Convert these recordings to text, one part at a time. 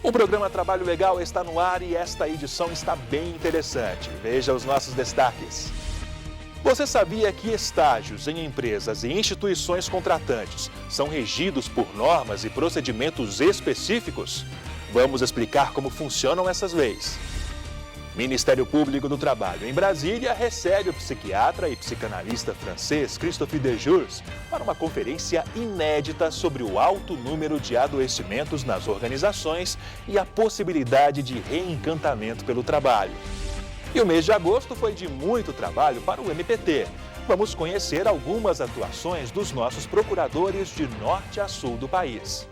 O programa Trabalho Legal está no ar e esta edição está bem interessante. Veja os nossos destaques. Você sabia que estágios em empresas e instituições contratantes são regidos por normas e procedimentos específicos? Vamos explicar como funcionam essas leis. Ministério Público do Trabalho em Brasília recebe o psiquiatra e psicanalista francês Christophe Dejour para uma conferência inédita sobre o alto número de adoecimentos nas organizações e a possibilidade de reencantamento pelo trabalho. E o mês de agosto foi de muito trabalho para o MPT. Vamos conhecer algumas atuações dos nossos procuradores de norte a sul do país.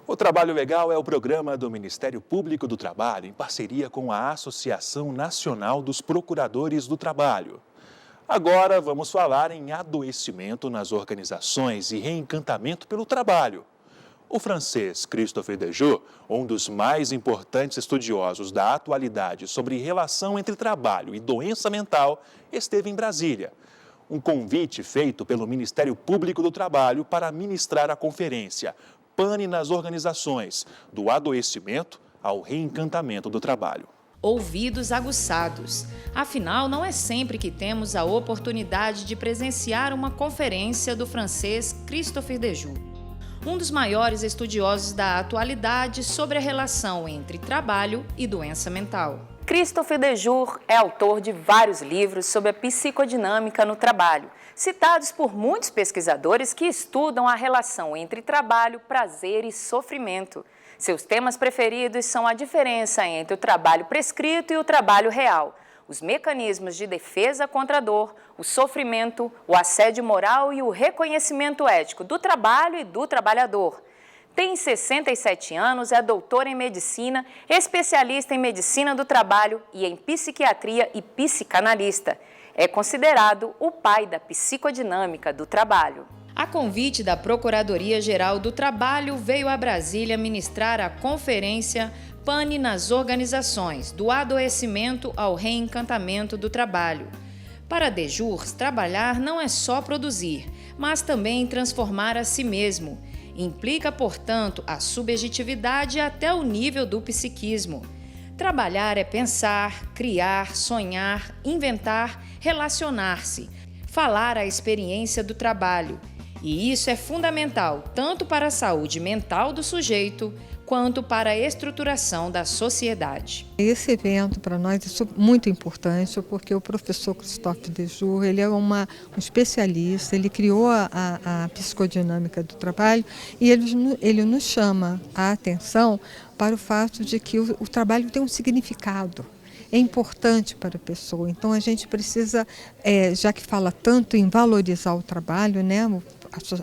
O Trabalho Legal é o programa do Ministério Público do Trabalho em parceria com a Associação Nacional dos Procuradores do Trabalho. Agora vamos falar em adoecimento nas organizações e reencantamento pelo trabalho. O francês Christophe Dejour, um dos mais importantes estudiosos da atualidade sobre relação entre trabalho e doença mental, esteve em Brasília. Um convite feito pelo Ministério Público do Trabalho para ministrar a conferência Pane nas organizações, do adoecimento ao reencantamento do trabalho. Ouvidos aguçados. Afinal, não é sempre que temos a oportunidade de presenciar uma conferência do francês Christophe Dejour, um dos maiores estudiosos da atualidade sobre a relação entre trabalho e doença mental. Christophe Dejour é autor de vários livros sobre a psicodinâmica no trabalho, citados por muitos pesquisadores que estudam a relação entre trabalho, prazer e sofrimento. Seus temas preferidos são a diferença entre o trabalho prescrito e o trabalho real, os mecanismos de defesa contra a dor, o sofrimento, o assédio moral e o reconhecimento ético do trabalho e do trabalhador. Tem 67 anos, é doutor em medicina, especialista em medicina do trabalho e em psiquiatria e psicanalista. É considerado o pai da psicodinâmica do trabalho. A convite da Procuradoria-Geral do Trabalho, veio a Brasília ministrar a conferência Pane nas organizações, do adoecimento ao reencantamento do trabalho. Para Dejour, trabalhar não é só produzir, mas também transformar a si mesmo. Implica, portanto, a subjetividade até o nível do psiquismo. Trabalhar é pensar, criar, sonhar, inventar, relacionar-se, falar a experiência do trabalho. E isso é fundamental tanto para a saúde mental do sujeito, quanto para a estruturação da sociedade. Esse evento para nós é muito importante porque o professor Christophe Dejour, ele é um especialista, ele criou a psicodinâmica do trabalho e ele nos chama a atenção para o fato de que o trabalho tem um significado. É importante para a pessoa, então a gente precisa, já que fala tanto em valorizar o trabalho, né?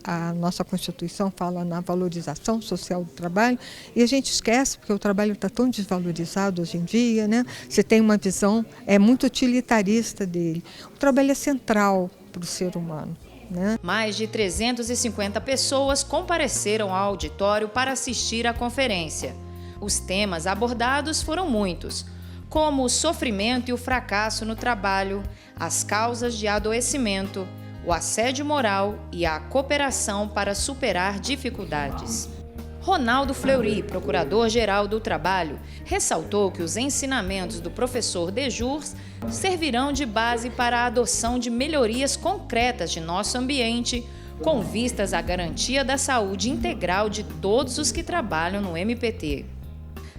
A nossa Constituição fala na valorização social do trabalho e a gente esquece porque o trabalho está tão desvalorizado hoje em dia, né? Você tem uma visão muito utilitarista dele. O trabalho é central para o ser humano. Mais de 350 pessoas compareceram ao auditório para assistir à conferência. Os temas abordados foram muitos, como o sofrimento e o fracasso no trabalho, as causas de adoecimento, o assédio moral e a cooperação para superar dificuldades. Ronaldo Fleury, procurador-geral do Trabalho, ressaltou que os ensinamentos do professor Dejour servirão de base para a adoção de melhorias concretas de nosso ambiente, com vistas à garantia da saúde integral de todos os que trabalham no MPT.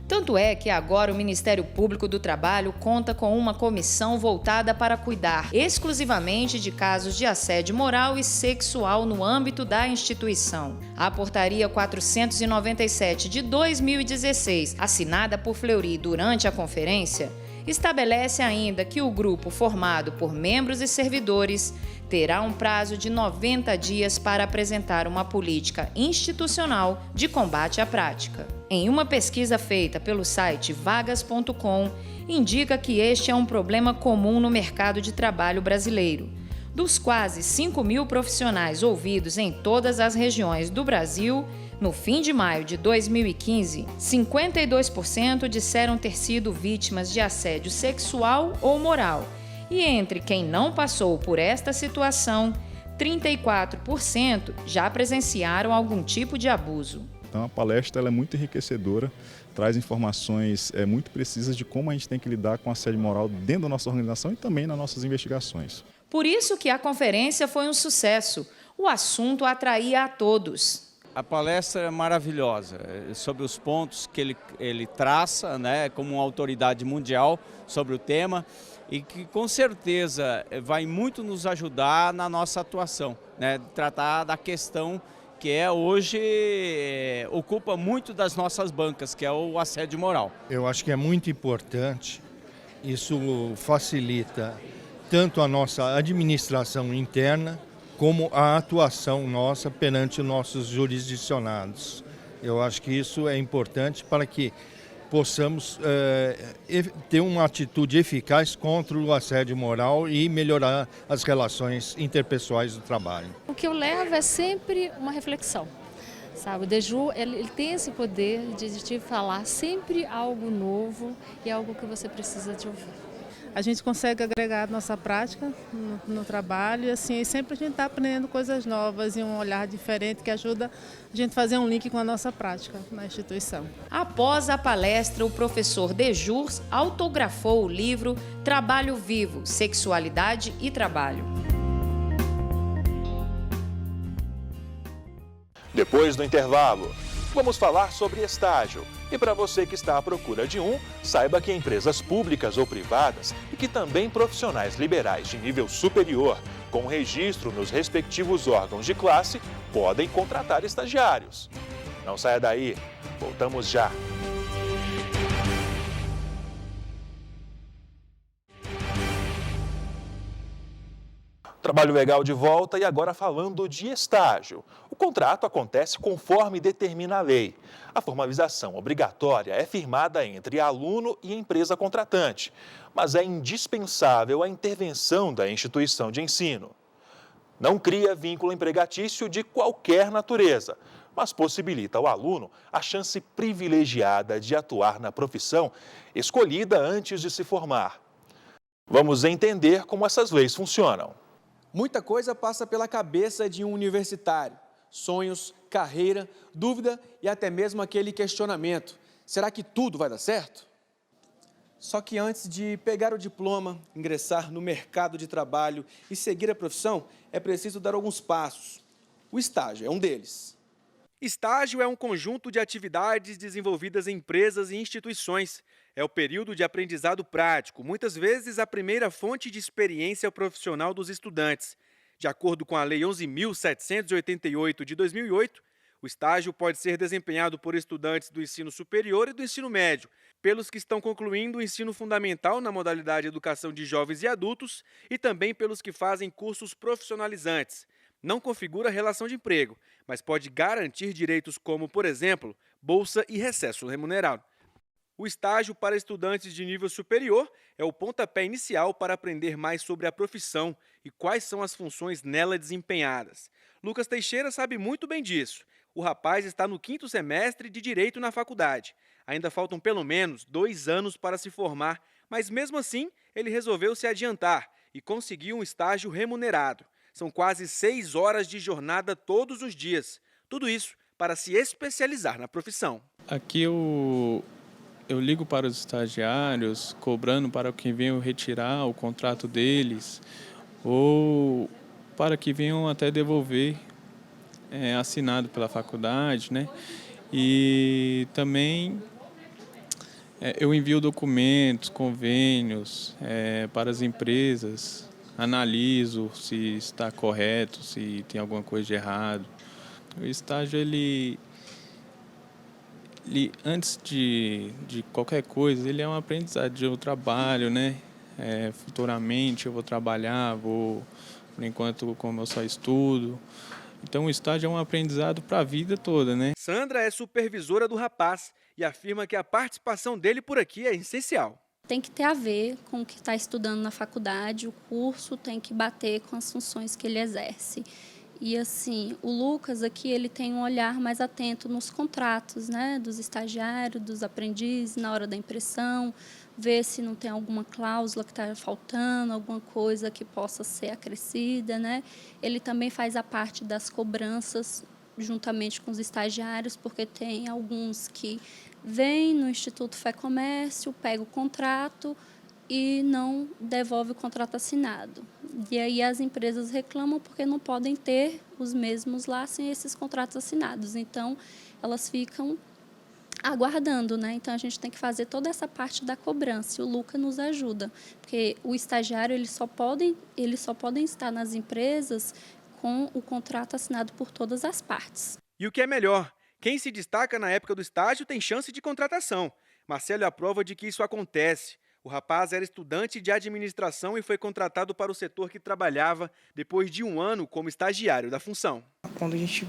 Tanto é que agora o Ministério Público do Trabalho conta com uma comissão voltada para cuidar exclusivamente de casos de assédio moral e sexual no âmbito da instituição. A Portaria 497 de 2016, assinada por Fleury durante a conferência, estabelece ainda que o grupo formado por membros e servidores terá um prazo de 90 dias para apresentar uma política institucional de combate à prática. Em uma pesquisa feita pelo site vagas.com, indica que este é um problema comum no mercado de trabalho brasileiro. Dos quase 5.000 profissionais ouvidos em todas as regiões do Brasil, no fim de maio de 2015, 52% disseram ter sido vítimas de assédio sexual ou moral. E entre quem não passou por esta situação, 34% já presenciaram algum tipo de abuso. Então a palestra ela é muito enriquecedora, traz informações muito precisas de como a gente tem que lidar com assédio moral dentro da nossa organização e também nas nossas investigações. Por isso que a conferência foi um sucesso. O assunto atraía a todos. A palestra é maravilhosa, sobre os pontos que ele traça, né, como uma autoridade mundial sobre o tema e que com certeza vai muito nos ajudar na nossa atuação, né, tratar da questão que hoje ocupa muito das nossas bancas, que é o assédio moral. Eu acho que é muito importante, isso facilita tanto a nossa administração interna, como a atuação nossa perante os nossos jurisdicionados. Eu acho que isso é importante para que possamos ter uma atitude eficaz contra o assédio moral e melhorar as relações interpessoais do trabalho. O que eu levo é sempre uma reflexão, sabe? O DEJUR, ele tem esse poder de te falar sempre algo novo e algo que você precisa de ouvir. A gente consegue agregar a nossa prática no trabalho e assim, sempre a gente está aprendendo coisas novas e um olhar diferente que ajuda a gente a fazer um link com a nossa prática na instituição. Após a palestra, o professor DEJUR autografou o livro Trabalho Vivo, Sexualidade e Trabalho. Depois do intervalo, vamos falar sobre estágio. E para você que está à procura de um, saiba que empresas públicas ou privadas e que também profissionais liberais de nível superior, com registro nos respectivos órgãos de classe, podem contratar estagiários. Não saia daí, voltamos já. Trabalho Legal de volta e agora falando de estágio. O contrato acontece conforme determina a lei. A formalização obrigatória é firmada entre aluno e empresa contratante, mas é indispensável a intervenção da instituição de ensino. Não cria vínculo empregatício de qualquer natureza, mas possibilita ao aluno a chance privilegiada de atuar na profissão escolhida antes de se formar. Vamos entender como essas leis funcionam. Muita coisa passa pela cabeça de um universitário. Sonhos, carreira, dúvida e até mesmo aquele questionamento. Será que tudo vai dar certo? Só que antes de pegar o diploma, ingressar no mercado de trabalho e seguir a profissão, é preciso dar alguns passos. O estágio é um deles. Estágio é um conjunto de atividades desenvolvidas em empresas e instituições. É o período de aprendizado prático, muitas vezes a primeira fonte de experiência profissional dos estudantes. De acordo com a Lei 11.788 de 2008, o estágio pode ser desempenhado por estudantes do ensino superior e do ensino médio, pelos que estão concluindo o ensino fundamental na modalidade Educação de Jovens e Adultos e também pelos que fazem cursos profissionalizantes. Não configura relação de emprego, mas pode garantir direitos como, por exemplo, bolsa e recesso remunerado. O estágio para estudantes de nível superior é o pontapé inicial para aprender mais sobre a profissão e quais são as funções nela desempenhadas. Lucas Teixeira sabe muito bem disso. O rapaz está no 5º semestre de Direito na faculdade. Ainda faltam pelo menos 2 anos para se formar, mas mesmo assim ele resolveu se adiantar e conseguiu um estágio remunerado. São quase 6 horas de jornada todos os dias. Tudo isso para se especializar na profissão. Aqui eu ligo para os estagiários, cobrando para que venham retirar o contrato deles ou para que venham até devolver assinado pela faculdade, né? E também eu envio documentos, convênios para as empresas, analiso se está correto, se tem alguma coisa de errado. O estágio, ele antes de qualquer coisa, ele é um aprendizado de eu trabalho, né? Futuramente eu vou trabalhar, por enquanto, como eu só estudo. Então o estágio é um aprendizado para a vida toda, né? Sandra é supervisora do rapaz e afirma que a participação dele por aqui é essencial. Tem que ter a ver com o que está estudando na faculdade, o curso tem que bater com as funções que ele exerce. E assim, o Lucas aqui, ele tem um olhar mais atento nos contratos, né, dos estagiários, dos aprendizes, na hora da impressão, ver se não tem alguma cláusula que está faltando, alguma coisa que possa ser acrescida, né. Ele também faz a parte das cobranças, juntamente com os estagiários, porque tem alguns que vêm no Instituto Fé Comércio, pegam o contrato e não devolve o contrato assinado. E aí as empresas reclamam porque não podem ter os mesmos lá sem esses contratos assinados. Então, elas ficam aguardando, né? Então, a gente tem que fazer toda essa parte da cobrança. E o Luca nos ajuda, porque o estagiário eles só podem estar nas empresas com o contrato assinado por todas as partes. E o que é melhor, quem se destaca na época do estágio tem chance de contratação. Marcelo é a prova de que isso acontece. O rapaz era estudante de administração e foi contratado para o setor que trabalhava depois de 1 ano como estagiário da função. Quando a gente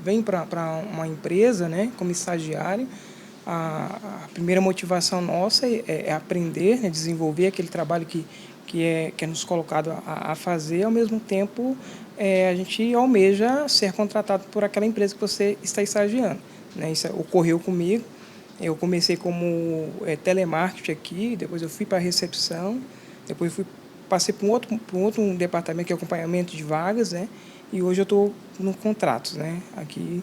vem para uma empresa, né, como estagiário, a primeira motivação nossa é aprender, né, desenvolver aquele trabalho que é nos colocado a fazer, ao mesmo tempo a gente almeja ser contratado por aquela empresa que você está estagiando, né? Isso ocorreu comigo. Eu comecei como telemarketing aqui, depois eu fui para a recepção, depois passei para um outro departamento que é acompanhamento de vagas, né? E hoje eu estou no contratos, né? Aqui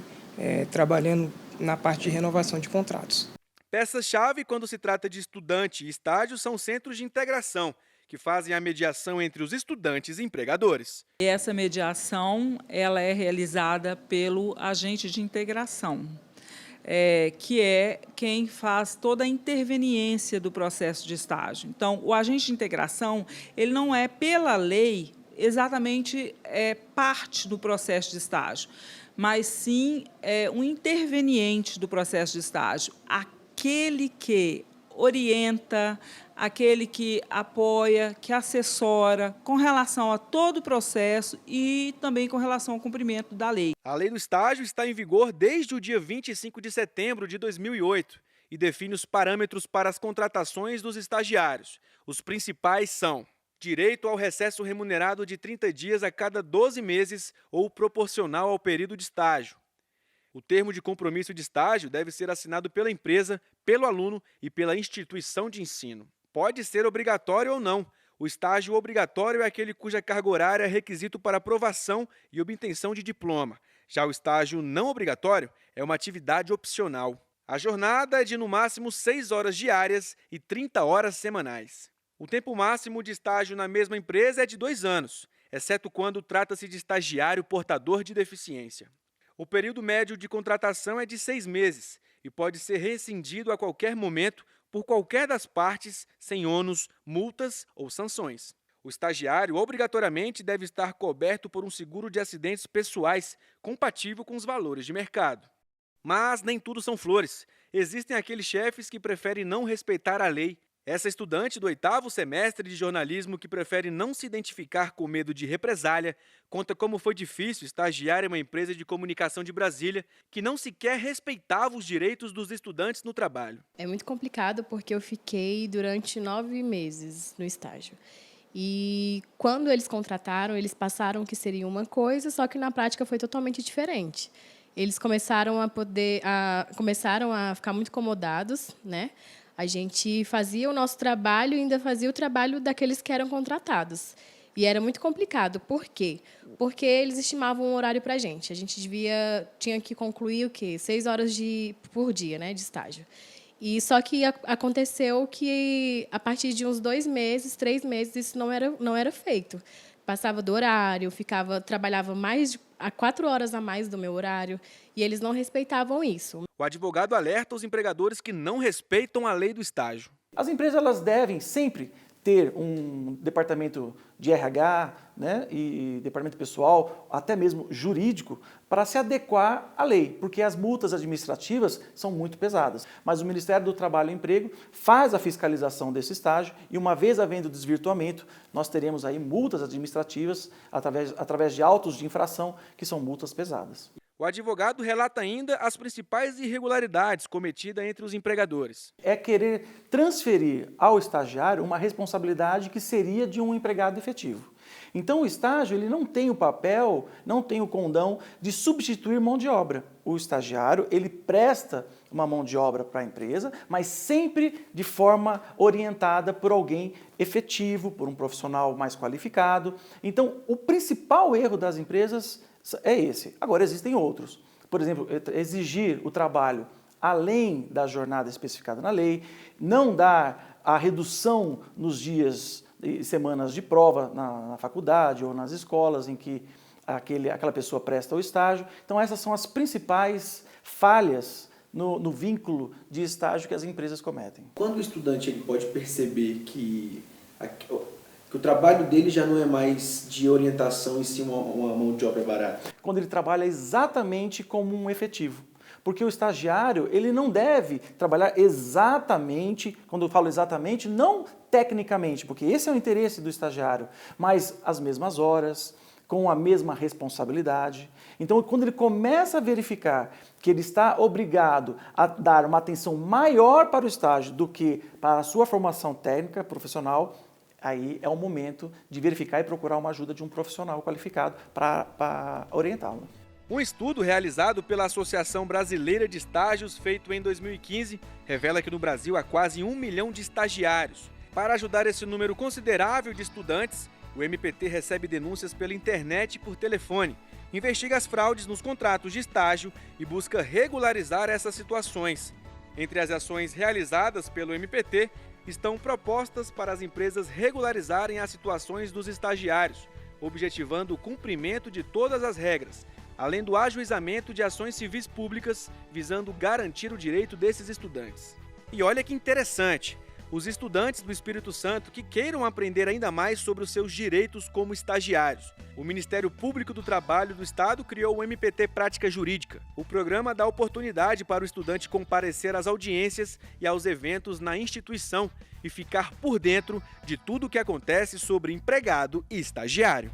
trabalhando na parte de renovação de contratos. Peças-chave quando se trata de estudante e estágio são centros de integração, que fazem a mediação entre os estudantes e empregadores. E essa mediação ela é realizada pelo agente de integração. Que é quem faz toda a interveniência do processo de estágio. Então, o agente de integração, ele não é, pela lei, exatamente parte do processo de estágio, mas sim um interveniente do processo de estágio, aquele que orienta, aquele que apoia, que assessora com relação a todo o processo e também com relação ao cumprimento da lei. A lei do estágio está em vigor desde o dia 25 de setembro de 2008 e define os parâmetros para as contratações dos estagiários. Os principais são: direito ao recesso remunerado de 30 dias a cada 12 meses ou proporcional ao período de estágio. O termo de compromisso de estágio deve ser assinado pela empresa, pelo aluno e pela instituição de ensino. Pode ser obrigatório ou não. O estágio obrigatório é aquele cuja carga horária é requisito para aprovação e obtenção de diploma. Já o estágio não obrigatório é uma atividade opcional. A jornada é de no máximo 6 horas diárias e 30 horas semanais. O tempo máximo de estágio na mesma empresa é de 2 anos, exceto quando trata-se de estagiário portador de deficiência. O período médio de contratação é de 6 meses e pode ser rescindido a qualquer momento por qualquer das partes, sem ônus, multas ou sanções. O estagiário obrigatoriamente deve estar coberto por um seguro de acidentes pessoais compatível com os valores de mercado. Mas nem tudo são flores. Existem aqueles chefes que preferem não respeitar a lei. Essa estudante do 8º semestre de jornalismo que prefere não se identificar com medo de represália conta como foi difícil estagiar em uma empresa de comunicação de Brasília que não sequer respeitava os direitos dos estudantes no trabalho. É muito complicado porque eu fiquei durante 9 meses no estágio. E quando eles contrataram, eles passaram que seria uma coisa, só que na prática foi totalmente diferente. Eles começaram a ficar muito incomodados, né? A gente fazia o nosso trabalho e ainda fazia o trabalho daqueles que eram contratados. E era muito complicado. Por quê? Porque eles estimavam um horário para a gente. A gente tinha que concluir o quê? 6 horas por dia, né, de estágio. E só que aconteceu que, a partir de uns 2 meses, 3 meses, isso não era feito. Passava do horário, trabalhava a 4 horas a mais do meu horário, e eles não respeitavam isso. O advogado alerta os empregadores que não respeitam a lei do estágio. As empresas elas devem sempre ter um departamento de RH, né, e departamento pessoal, até mesmo jurídico, para se adequar à lei, porque as multas administrativas são muito pesadas. Mas o Ministério do Trabalho e Emprego faz a fiscalização desse estágio e, uma vez havendo desvirtuamento, nós teremos aí multas administrativas através de autos de infração, que são multas pesadas. O advogado relata ainda as principais irregularidades cometidas entre os empregadores. É querer transferir ao estagiário uma responsabilidade que seria de um empregado efetivo. Então, o estágio ele não tem o papel, não tem o condão de substituir mão de obra. O estagiário ele presta uma mão de obra para a empresa, mas sempre de forma orientada por alguém efetivo, por um profissional mais qualificado. Então, o principal erro das empresas é esse. Agora, existem outros. Por exemplo, exigir o trabalho além da jornada especificada na lei, não dar a redução nos dias e semanas de prova na faculdade ou nas escolas em que aquela pessoa presta o estágio. Então, essas são as principais falhas no vínculo de estágio que as empresas cometem. Quando o estudante ele pode perceber que o trabalho dele já não é mais de orientação e sim uma mão de obra barata? Quando ele trabalha exatamente como um efetivo. Porque o estagiário, ele não deve trabalhar exatamente, quando eu falo exatamente, não tecnicamente, porque esse é o interesse do estagiário, mas as mesmas horas, com a mesma responsabilidade. Então, quando ele começa a verificar que ele está obrigado a dar uma atenção maior para o estágio do que para a sua formação técnica, profissional, aí é o momento de verificar e procurar uma ajuda de um profissional qualificado para orientá-lo. Um estudo realizado pela Associação Brasileira de Estágios, feito em 2015, revela que no Brasil há quase 1 milhão de estagiários. Para ajudar esse número considerável de estudantes, o MPT recebe denúncias pela internet e por telefone, investiga as fraudes nos contratos de estágio e busca regularizar essas situações. Entre as ações realizadas pelo MPT estão propostas para as empresas regularizarem as situações dos estagiários, objetivando o cumprimento de todas as regras, além do ajuizamento de ações civis públicas, visando garantir o direito desses estudantes. E olha que interessante, os estudantes do Espírito Santo que queiram aprender ainda mais sobre os seus direitos como estagiários. O Ministério Público do Trabalho do Estado criou o MPT Prática Jurídica. O programa dá oportunidade para o estudante comparecer às audiências e aos eventos na instituição e ficar por dentro de tudo o que acontece sobre empregado e estagiário.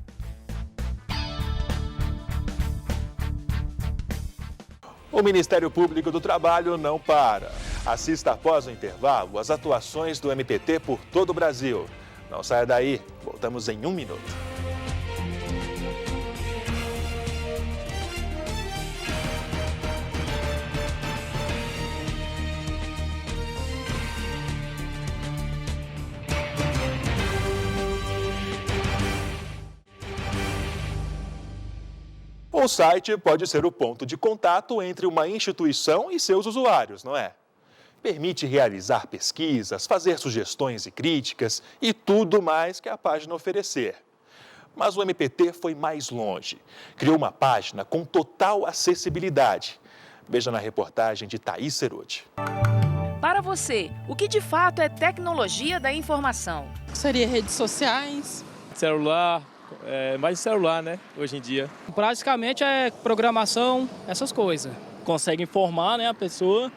O Ministério Público do Trabalho não para. Assista após o intervalo as atuações do MPT por todo o Brasil. Não saia daí, voltamos em 1 minuto. O site pode ser o ponto de contato entre uma instituição e seus usuários, não é? Permite realizar pesquisas, fazer sugestões e críticas e tudo mais que a página oferecer. Mas o MPT foi mais longe. Criou uma página com total acessibilidade. Veja na reportagem de Thaís Ceruti. Para você, o que de fato é tecnologia da informação? Seria redes sociais. Celular, mais celular, né, hoje em dia. Praticamente é programação, essas coisas. Consegue informar, né, a pessoa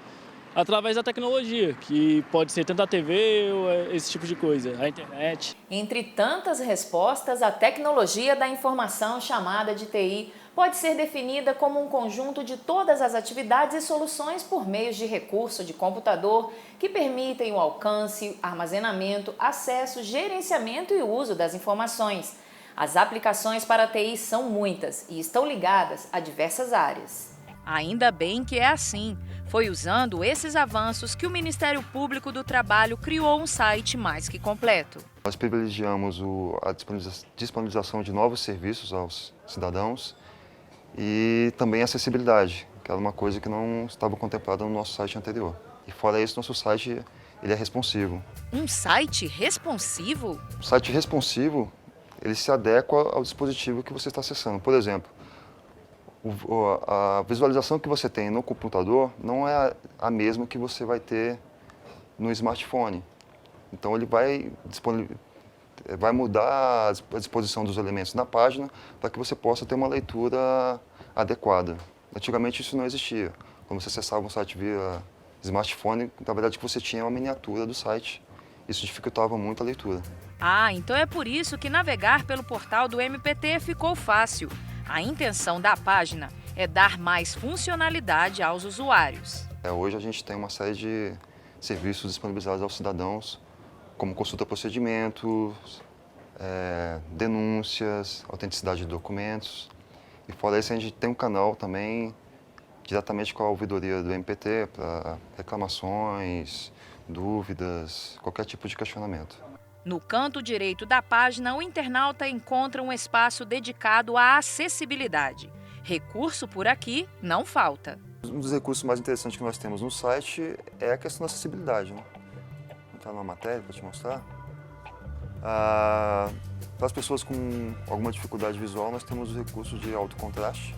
através da tecnologia, que pode ser tanto a TV ou esse tipo de coisa, a internet. Entre tantas respostas, a tecnologia da informação, chamada de TI, pode ser definida como um conjunto de todas as atividades e soluções por meio de recurso de computador que permitem o alcance, armazenamento, acesso, gerenciamento e uso das informações. As aplicações para a TI são muitas e estão ligadas a diversas áreas. Ainda bem que é assim. Foi usando esses avanços que o Ministério Público do Trabalho criou um site mais que completo. Nós privilegiamos a disponibilização de novos serviços aos cidadãos e também a acessibilidade, que era uma coisa que não estava contemplada no nosso site anterior. E fora isso, nosso site ele é responsivo. Um site responsivo? O site responsivo, ele se adequa ao dispositivo que você está acessando. Por exemplo, a visualização que você tem no computador não é a mesma que você vai ter no smartphone. Então ele vai mudar a disposição dos elementos na página para que você possa ter uma leitura adequada. Antigamente isso não existia. Quando você acessava um site via smartphone, na verdade você tinha uma miniatura do site. Isso dificultava muito a leitura. Ah, então é por isso que navegar pelo portal do MPT ficou fácil. A intenção da página é dar mais funcionalidade aos usuários. Hoje a gente tem uma série de serviços disponibilizados aos cidadãos, como consulta procedimentos, denúncias, autenticidade de documentos. E fora isso, a gente tem um canal também diretamente com a ouvidoria do MPT para reclamações, dúvidas, qualquer tipo de questionamento. No canto direito da página, o internauta encontra um espaço dedicado à acessibilidade. Recurso por aqui não falta. Um dos recursos mais interessantes que nós temos no site é a questão da acessibilidade, né? Vou entrar numa matéria para te mostrar. Para as pessoas com alguma dificuldade visual, nós temos o recurso de alto contraste.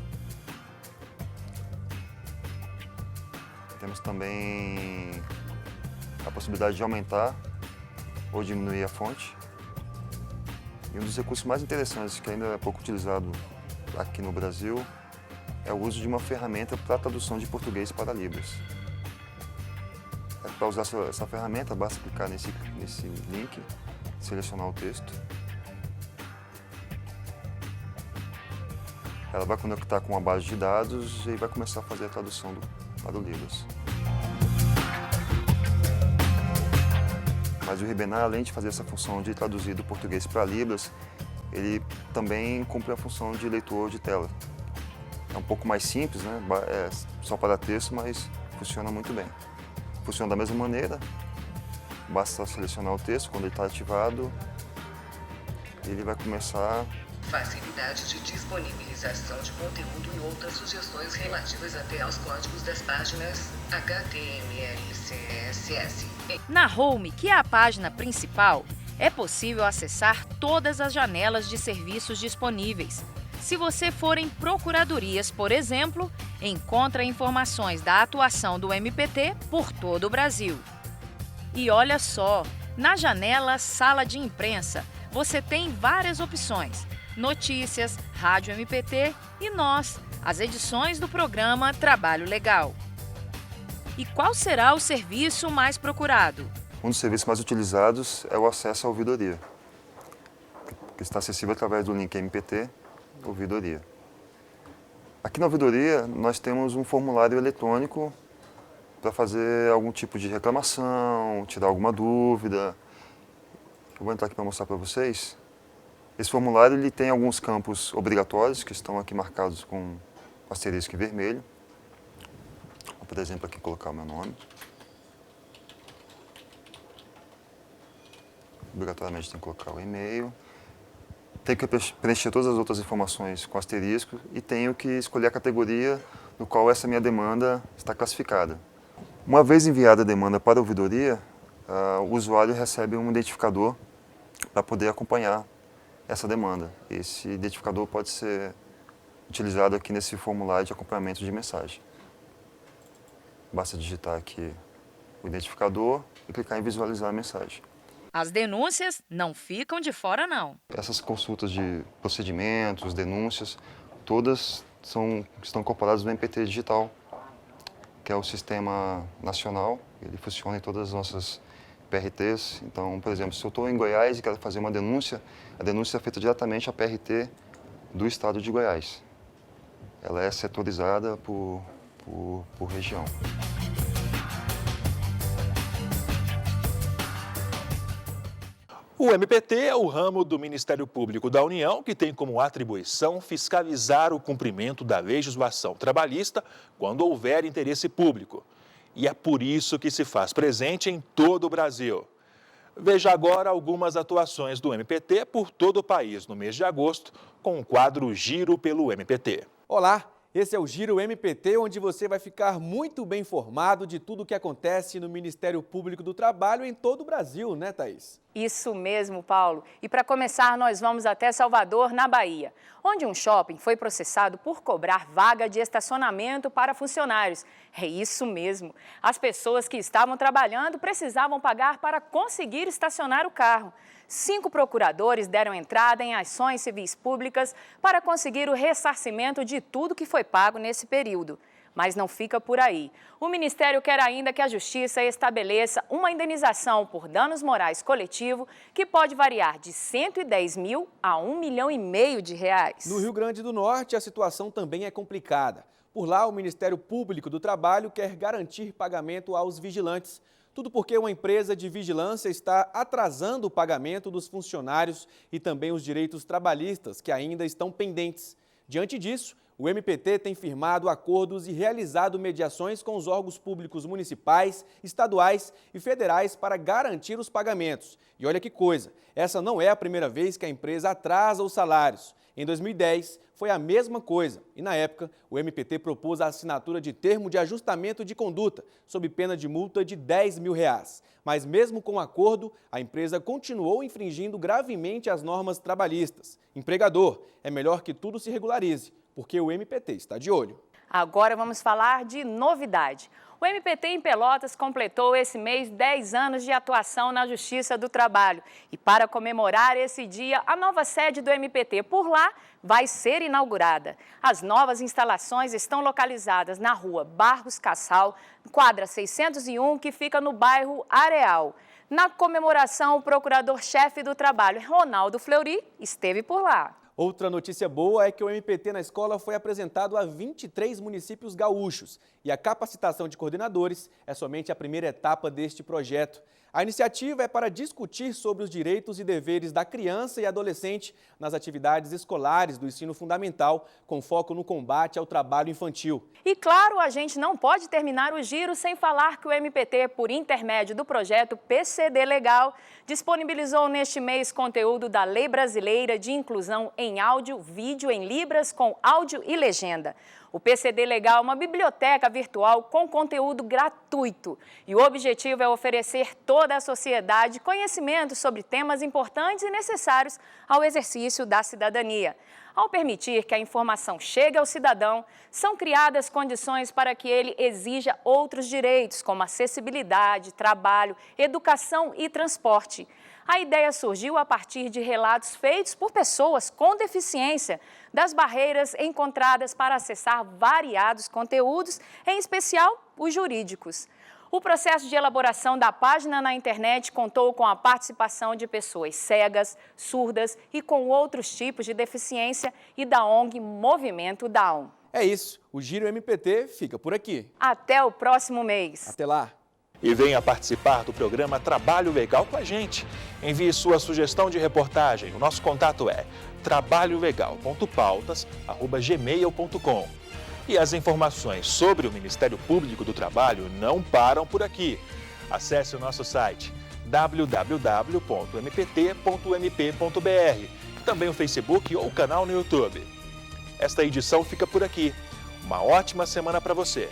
Temos também a possibilidade de aumentar ou diminuir a fonte. E um dos recursos mais interessantes, que ainda é pouco utilizado aqui no Brasil, é o uso de uma ferramenta para tradução de português para Libras. Para usar essa ferramenta, basta clicar nesse link, selecionar o texto. Ela vai conectar com uma base de dados e vai começar a fazer a tradução para o Libras. Mas o Ribenar, além de fazer essa função de traduzir do português para Libras, ele também cumpre a função de leitor de tela. É um pouco mais simples, né? É só para texto, mas funciona muito bem. Funciona da mesma maneira, basta selecionar o texto, quando ele está ativado, ele vai começar... Facilidade de disponibilização de conteúdo e outras sugestões relativas até aos códigos das páginas HTML e CSS. Na Home, que é a página principal, é possível acessar todas as janelas de serviços disponíveis. Se você for em procuradorias, por exemplo, encontra informações da atuação do MPT por todo o Brasil. E olha só, na janela Sala de Imprensa, você tem várias opções. Notícias, Rádio MPT e nós, as edições do programa Trabalho Legal. E qual será o serviço mais procurado? Um dos serviços mais utilizados é o acesso à ouvidoria, que está acessível através do link MPT Ouvidoria. Aqui na ouvidoria nós temos um formulário eletrônico para fazer algum tipo de reclamação, tirar alguma dúvida. Eu vou entrar aqui para mostrar para vocês. Esse formulário ele tem alguns campos obrigatórios que estão aqui marcados com asterisco em vermelho. Vou, por exemplo, aqui colocar o meu nome. Obrigatoriamente tem que colocar o e-mail. Tenho que preencher todas as outras informações com asterisco e tenho que escolher a categoria no qual essa minha demanda está classificada. Uma vez enviada a demanda para a ouvidoria, o usuário recebe um identificador para poder acompanhar essa demanda. Esse identificador pode ser utilizado aqui nesse formulário de acompanhamento de mensagem. Basta digitar aqui o identificador e clicar em visualizar a mensagem. As denúncias não ficam de fora, não. Essas consultas de procedimentos, denúncias, todas estão incorporadas no MPT Digital, que é o sistema nacional. Ele funciona em todas as nossas PRTs. Então, por exemplo, se eu estou em Goiás e quero fazer uma denúncia, a denúncia é feita diretamente à PRT do estado de Goiás. Ela é setorizada por região. O MPT é o ramo do Ministério Público da União que tem como atribuição fiscalizar o cumprimento da legislação trabalhista quando houver interesse público. E é por isso que se faz presente em todo o Brasil. Veja agora algumas atuações do MPT por todo o país no mês de agosto, com o quadro Giro pelo MPT. Olá, esse é o Giro MPT, onde você vai ficar muito bem informado de tudo o que acontece no Ministério Público do Trabalho em todo o Brasil, né, Thaís? Isso mesmo, Paulo. E para começar, nós vamos até Salvador, na Bahia, onde um shopping foi processado por cobrar vaga de estacionamento para funcionários. É isso mesmo. As pessoas que estavam trabalhando precisavam pagar para conseguir estacionar o carro. 5 procuradores deram entrada em ações civis públicas para conseguir o ressarcimento de tudo que foi pago nesse período. Mas não fica por aí. O Ministério quer ainda que a Justiça estabeleça uma indenização por danos morais coletivo que pode variar de 110 mil a R$1,5 milhão de reais. No Rio Grande do Norte, a situação também é complicada. Por lá, o Ministério Público do Trabalho quer garantir pagamento aos vigilantes. Tudo porque uma empresa de vigilância está atrasando o pagamento dos funcionários e também os direitos trabalhistas que ainda estão pendentes. Diante disso, o MPT tem firmado acordos e realizado mediações com os órgãos públicos municipais, estaduais e federais para garantir os pagamentos. E olha que coisa, essa não é a primeira vez que a empresa atrasa os salários. Em 2010, foi a mesma coisa e, na época, o MPT propôs a assinatura de termo de ajustamento de conduta, sob pena de multa de R$10 mil. Mas, mesmo com o acordo, a empresa continuou infringindo gravemente as normas trabalhistas. Empregador, é melhor que tudo se regularize, porque o MPT está de olho. Agora vamos falar de novidade. O MPT em Pelotas completou esse mês 10 anos de atuação na Justiça do Trabalho. E para comemorar esse dia, a nova sede do MPT por lá vai ser inaugurada. As novas instalações estão localizadas na rua Barros Cassal, quadra 601, que fica no bairro Areal. Na comemoração, o procurador-chefe do Trabalho, Ronaldo Fleury, esteve por lá. Outra notícia boa é que o MPT na escola foi apresentado a 23 municípios gaúchos e a capacitação de coordenadores é somente a primeira etapa deste projeto. A iniciativa é para discutir sobre os direitos e deveres da criança e adolescente nas atividades escolares do ensino fundamental, com foco no combate ao trabalho infantil. E claro, a gente não pode terminar o giro sem falar que o MPT, por intermédio do projeto PCD Legal, disponibilizou neste mês conteúdo da Lei Brasileira de Inclusão em Áudio, Vídeo em Libras com áudio e legenda. O PCD Legal é uma biblioteca virtual com conteúdo gratuito e o objetivo é oferecer toda a sociedade conhecimentos sobre temas importantes e necessários ao exercício da cidadania. Ao permitir que a informação chegue ao cidadão, são criadas condições para que ele exija outros direitos, como acessibilidade, trabalho, educação e transporte. A ideia surgiu a partir de relatos feitos por pessoas com deficiência, das barreiras encontradas para acessar variados conteúdos, em especial os jurídicos. O processo de elaboração da página na internet contou com a participação de pessoas cegas, surdas e com outros tipos de deficiência e da ONG Movimento Down. É isso, o Giro MPT fica por aqui. Até o próximo mês. Até lá. E venha participar do programa Trabalho Legal com a gente. Envie sua sugestão de reportagem. O nosso contato é trabalholegal.pautas@gmail.com. E as informações sobre o Ministério Público do Trabalho não param por aqui. Acesse o nosso site www.mpt.mp.br, também o Facebook ou o canal no YouTube. Esta edição fica por aqui. Uma ótima semana para você.